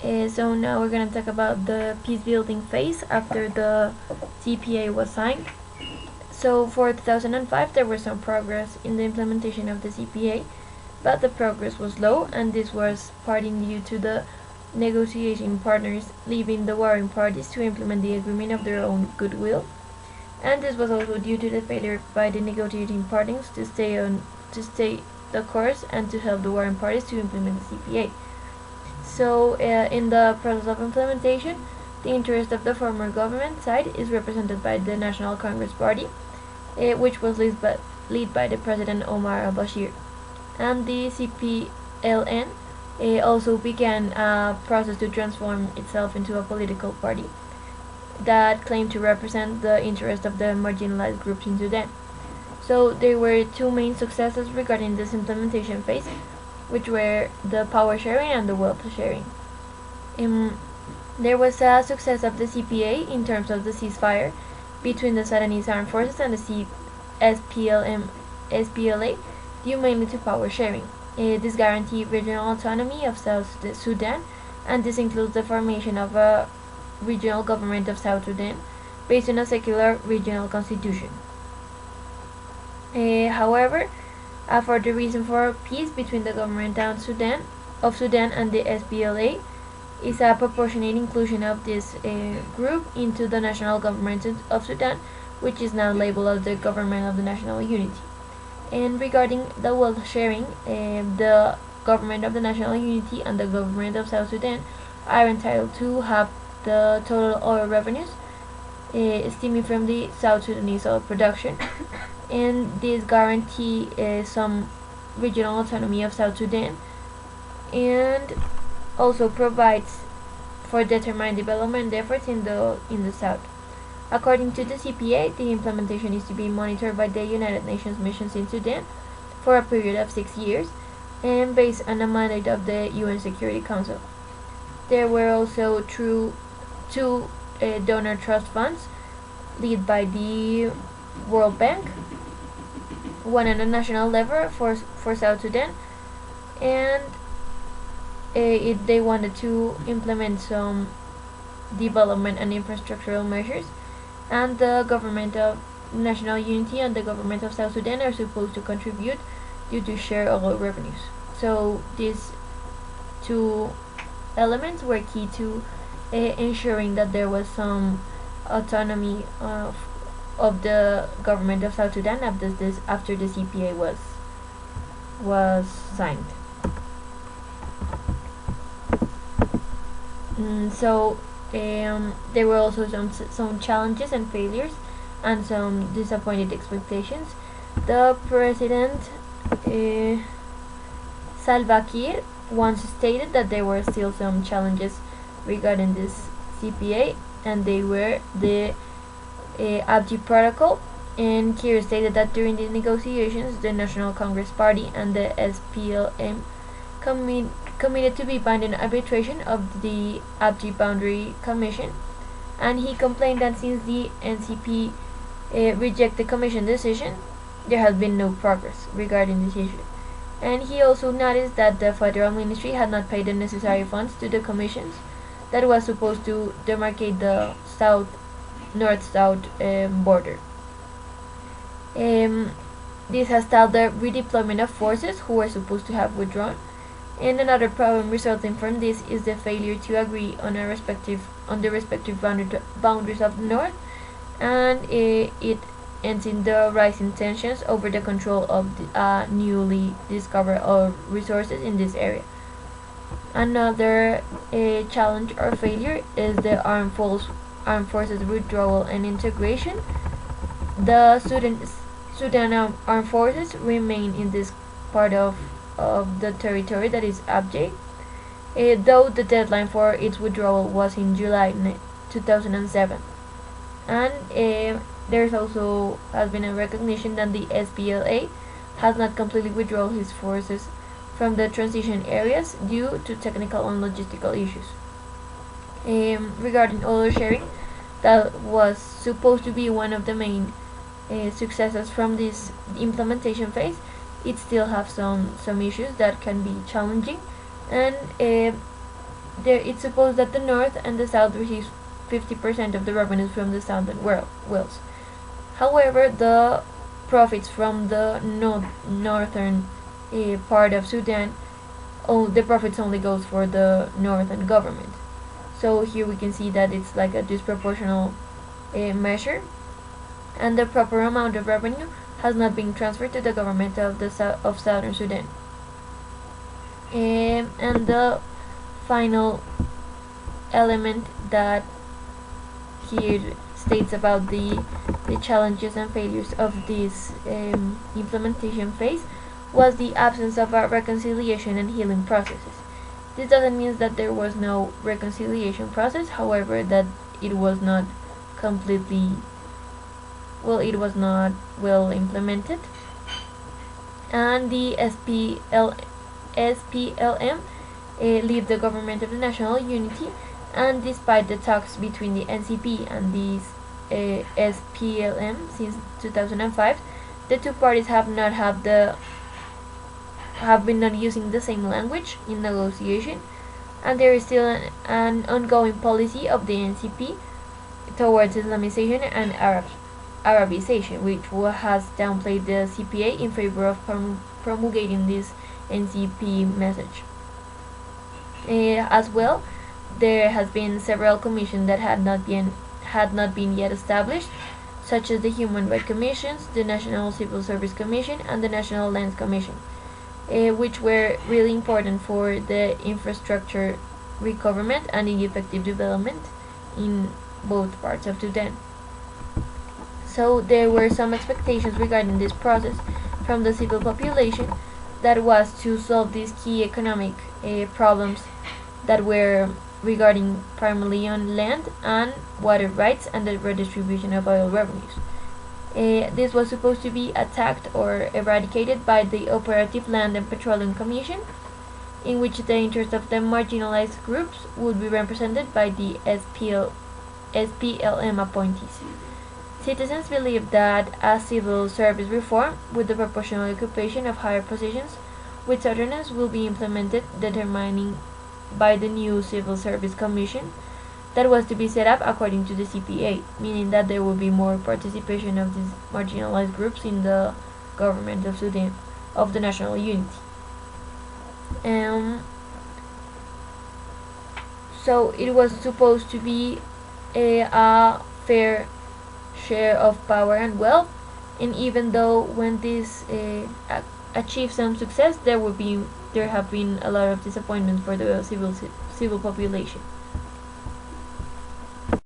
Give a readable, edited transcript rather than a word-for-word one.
So now we're going to talk about the peace building phase after the CPA was signed. So for 2005 there was some progress in the implementation of the CPA, but the progress was slow, and this was partly due to the negotiating partners leaving the warring parties to implement the agreement of their own goodwill, and this was also due to the failure by the negotiating parties to stay the course and to help the warring parties to implement the CPA. So in the process of implementation, the interest of the former government side is represented by the National Congress Party, which was led by the President Omar al-Bashir, and the CPLN also began a process to transform itself into a political party that claimed to represent the interest of the marginalized groups in Sudan. So there were two main successes regarding this implementation phase, which were the power sharing and the wealth sharing. There was a success of the CPA in terms of the ceasefire between the Sudanese armed forces and the SPLA, due mainly to power sharing. This guaranteed regional autonomy of South Sudan, and this includes the formation of a regional government of South Sudan based on a secular regional constitution. However, for the reason for peace between the government of Sudan and the SPLA is a proportionate inclusion of this group into the national government of Sudan, which is now labeled as the Government of the National Unity. And regarding the wealth sharing, the Government of the National Unity and the Government of South Sudan are entitled to have the total oil revenues stemming from the South Sudanese oil production, and this guarantee some regional autonomy of South Sudan, and also provides for determined development efforts in the south. According to the CPA, the implementation is to be monitored by the United Nations missions in Sudan for a period of 6 years, and based on a mandate of the UN Security Council. There were also two donor trust funds led by the World Bank, one on a national level for South Sudan, and they wanted to implement some development and infrastructural measures, and the Government of National Unity and the Government of South Sudan are supposed to contribute due to share oil revenues. So these two elements were key to ensuring that there was some autonomy of the government of South Sudan after the CPA was signed. So there were also some challenges and failures and some disappointed expectations. The president Salva Kiir once stated that there were still some challenges regarding this CPA, and they were the Abdi Protocol, and Kiir stated that during the negotiations the National Congress Party and the SPLM committed to be binding arbitration of the Abdi Boundary Commission, and he complained that since the NCP rejected the Commission decision, there has been no progress regarding this issue. And he also noticed that the Federal Ministry had not paid the necessary funds to the commissions that was supposed to demarcate the north-south border. This has stalled the redeployment of forces who were supposed to have withdrawn. And another problem resulting from this is the failure to agree on the respective boundaries of the north, and it ends in the rising tensions over the control of the newly discovered oil resources in this area. Another challenge or failure is the armed forces withdrawal and integration. The Sudan armed forces remain in this part of the territory that is Abjay, though the deadline for its withdrawal was in July 2007. And there's also has been a recognition that the SPLA has not completely withdrawn his forces from the transition areas due to technical and logistical issues. Regarding oil sharing, that was supposed to be one of the main successes from this implementation phase, it still have some issues that can be challenging, and it's supposed that the North and the South receives 50% of the revenues from the Southern wells. However, the profits from the northern part of Sudan, the profits only goes for the northern government. So here we can see that it's like a disproportional measure, and the proper amount of revenue has not been transferred to the government of Southern Sudan. And the final element that here states about the challenges and failures of this implementation phase was the absence of a reconciliation and healing processes. This doesn't mean that there was no reconciliation process, however, that it was not completely it was not well implemented. And the SPLM leave the government of the national unity, and despite the talks between the NCP and the SPLM since 2005, the two parties have been not using the same language in negotiation, and there is still an ongoing policy of the NCP towards Islamization and Arabization, which has downplayed the CPA in favor of promulgating this NCP message. As well, there has been several commissions that had not been yet established, such as the Human Rights Commissions, the National Civil Service Commission, and the National Lands Commission, which were really important for the infrastructure recoverment and the effective development in both parts of Sudan. So there were some expectations regarding this process from the civil population that was to solve these key economic problems that were regarding primarily on land and water rights and the redistribution of oil revenues. This was supposed to be attacked or eradicated by the Operative Land and Petroleum Commission, in which the interests of the marginalized groups would be represented by the SPLM appointees. Citizens believe that a civil service reform with the proportional occupation of higher positions with Southerners will be implemented, determining by the new Civil Service Commission that was to be set up according to the CPA, meaning that there will be more participation of these marginalized groups in the government of Sudan, of the national unity. So it was supposed to be a fair share of power and wealth, and even though when this achieves some success, there have been a lot of disappointment for the civil population.